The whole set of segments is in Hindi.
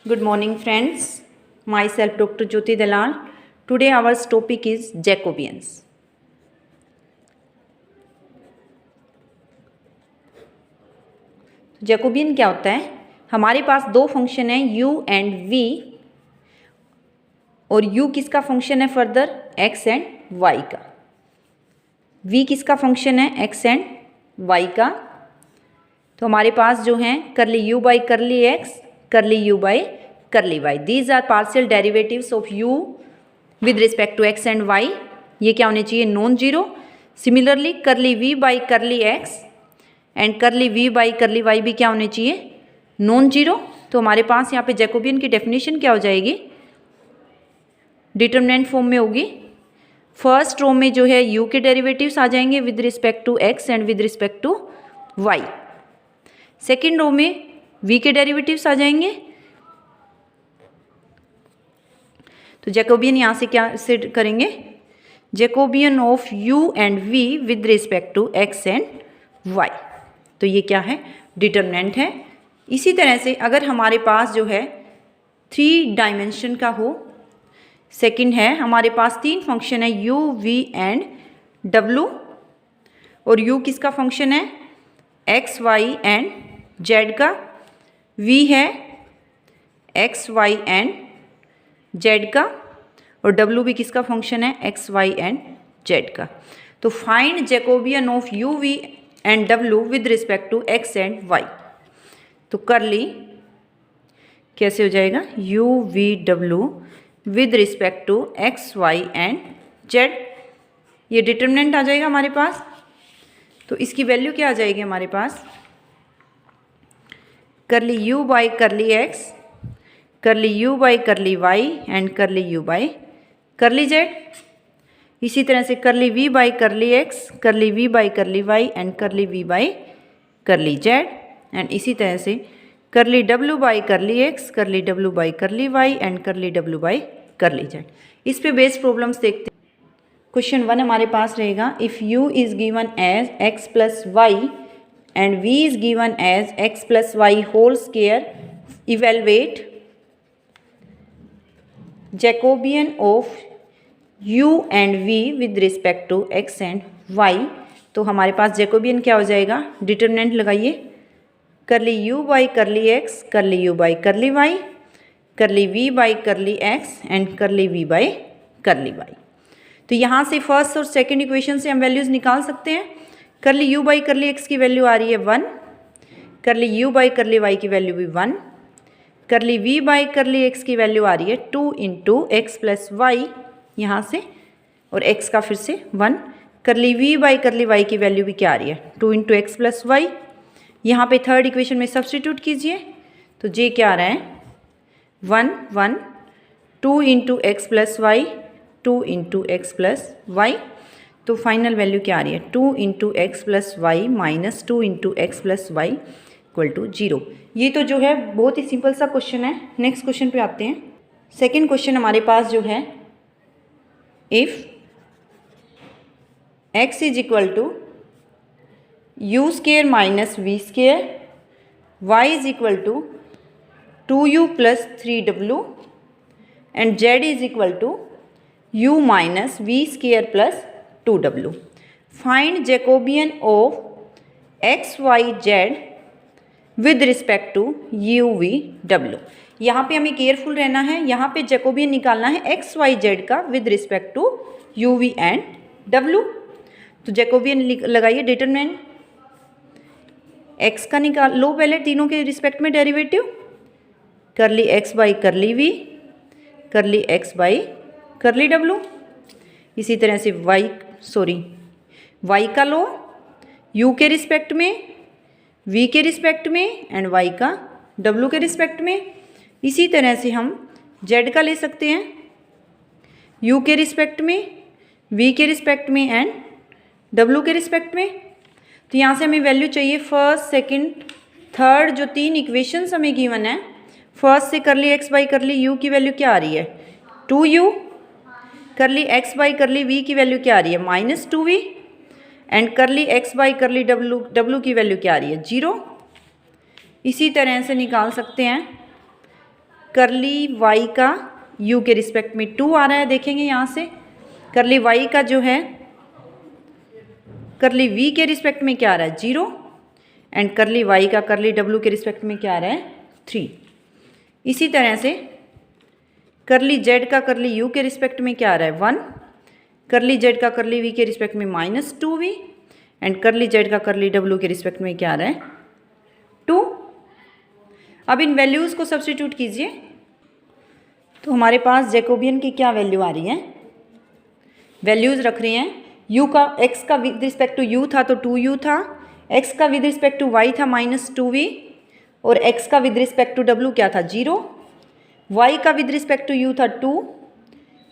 Good morning, friends. Myself, Dr. Jyoti Dalal. Today, our topic is Jacobians. Jacobian क्या होता है? हमारे पास दो फंक्शन है u एंड v, और u किसका फंक्शन है फर्दर? x एंड y का। v किसका फंक्शन है? x एंड y का। तो हमारे पास जो है curly u by curly x, curly u by curly y। These are partial derivatives of u with respect to x and y। ये क्या होने चाहिए? Non zero. Similarly curly v by curly x and करली v बाई करली y भी क्या होने चाहिए? Non zero. तो हमारे पास यहाँ पे जैकोबियन की डेफिनेशन क्या हो जाएगी? डिटरमिनेंट फॉर्म में होगी। फर्स्ट रो में जो है u के डेरिवेटिव्स आ जाएंगे with respect to x and with respect to y। Second row में v के डेरिवेटिव्स आ जाएंगे। तो जैकोबियन यहाँ से क्या से करेंगे? Jacobian of u and v with respect to x and y। तो ये क्या है? डिटरमिनेंट है। इसी तरह से अगर हमारे पास जो है 3 डायमेंशन का हो, सेकंड है हमारे पास 3 फंक्शन है u, v एंड w, और u किसका फंक्शन है? x, y एंड z का। v है x, y एंड z का, और w भी किसका फंक्शन है? x, y एंड z का। तो find Jacobian of u, v and w with respect to x and y। तो करली कैसे हो जाएगा? u, v, w with respect to x, y and z। ये डिटरमिनेंट आ जाएगा हमारे पास। तो इसकी वैल्यू क्या आ जाएगी हमारे पास? करली u by curly x, curly u by curly y and करली u बाई करली z। इसी तरह से करली v बाई करली x, करली v by curly y and करली v बाई करली z। एंड इसी तरह से करली w बाई करली x, करली w by curly y and करली w बाई करली z। इस पे बेस्ड प्रॉब्लम्स देखते हैं। क्वेश्चन 1 हमारे पास रहेगा, if u is given as x plus Y and v is given as x plus Y whole square, evaluate Jacobian of u and v with respect to x and y। तो हमारे पास जैकोबियन क्या हो जाएगा? डिटरमिनेंट लगाइए। करली u by curly x, curly u by curly y, करली v by curly x and करली v बाई करली y। तो यहाँ से फर्स्ट और सेकंड इक्वेशन से हम वैल्यूज़ निकाल सकते हैं। करली u बाई करली x की वैल्यू आ रही है 1, करली u बाई करली y की वैल्यू भी 1, करली v बाई करली x की वैल्यू आ रही है 2 इंटू एक्स प्लस वाई यहाँ से, और x का फिर से 1। करली v बाई करली y की वैल्यू भी क्या आ रही है? 2 इंटू एक्स प्लस वाई। यहाँ पे थर्ड इक्वेशन में सब्सटीट्यूट कीजिए तो j क्या आ रहा है? 1 1, 2 into x plus y, 2 into x plus y. तो फाइनल वैल्यू क्या आ रही है? 2 into x plus y minus 2 into x plus y equal to 0। ये तो जो है बहुत ही सिंपल सा क्वेश्चन है। नेक्स्ट क्वेश्चन पे आते हैं। सेकेंड क्वेश्चन हमारे पास जो है, if x is equal to u square minus v square, y is equal to 2u plus 3w and z is equal to u minus v square plus 2w। Find Jacobian of x, y, z with respect to u, v, w। यहाँ पे हमें केयरफुल रहना है। यहाँ पे जैकोबियन निकालना है x, y, z का with respect to u, v and w। तो जैकोबियन लगाइए। डिटरमिनेंट x का निकाल लो पहले तीनों के रिस्पेक्ट में डेरिवेटिव। करली x बाई करली v, करली x बाई करली w। इसी तरह से y का लो u के रिस्पेक्ट में, v के रिस्पेक्ट में एंड y का w के रिस्पेक्ट में। इसी तरह से हम z का ले सकते हैं u के रिस्पेक्ट में, v के रिस्पेक्ट में एंड w के रिस्पेक्ट में। तो यहाँ से हमें वैल्यू चाहिए फर्स्ट, सेकंड, थर्ड। जो 3 इक्वेशंस हमें गिवन है, फर्स्ट से करली x बाई करली u की वैल्यू क्या आ रही है? 2u। करली x बाई करली v की वैल्यू क्या आ रही है? माइनस 2v एंड करली x बाई करली w की वैल्यू क्या आ रही है? 0। इसी तरह से निकाल सकते हैं करली वाई का यू के रिस्पेक्ट में 2 आ रहा है, देखेंगे यहाँ से। करली वाई का जो है करली वी के रिस्पेक्ट में क्या आ रहा है 0, एंड करली वाई का करली डब्ल्यू के रिस्पेक्ट में क्या आ रहा है 3। इसी तरह से करली जेड का करली यू के रिस्पेक्ट में क्या आ रहा है 1, करली जेड का करली वी के रिस्पेक्ट में -2v, एंड करली जेड का करली डब्ल्यू के रिस्पेक्ट में क्या आ रहा है 2। अब इन वैल्यूज़ को सब्स्टिट्यूट कीजिए, तो हमारे पास जैकोबियन की क्या वैल्यू आ रही है, वैल्यूज़ रख रहे हैं। u का x का विद रिस्पेक्ट टू u था तो 2u था, x का विद रिस्पेक्ट टू y था -2v, और x का विद रिस्पेक्ट टू w क्या था 0, y का विद रिस्पेक्ट टू u था 2,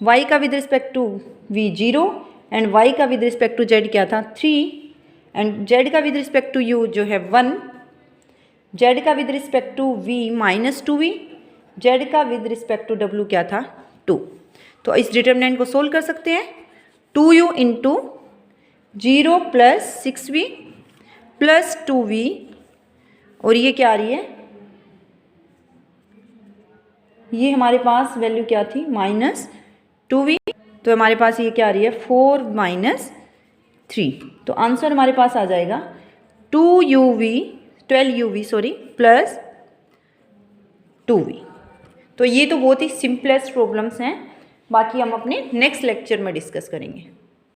y का with respect to v 0, and y का विद रिस्पेक्ट टू z क्या था 3, एंड z का विद रिस्पेक्ट टू u जो है 1, z का with respect to v -2v, z का विद रिस्पेक्ट टू w क्या था 2। तो इस डिटर्मिनेंट को सोल्व कर सकते हैं। 2u इंटू 0 + 6v + 2v, और ये क्या आ रही है, ये हमारे पास वैल्यू क्या थी -2v, तो हमारे पास ये क्या आ रही है 4 - 3। तो आंसर हमारे पास आ जाएगा 12uv + 2v। तो ये तो बहुत ही सिंपलेस्ट प्रॉब्लम्स हैं, बाकी हम अपने नेक्स्ट लेक्चर में डिस्कस करेंगे।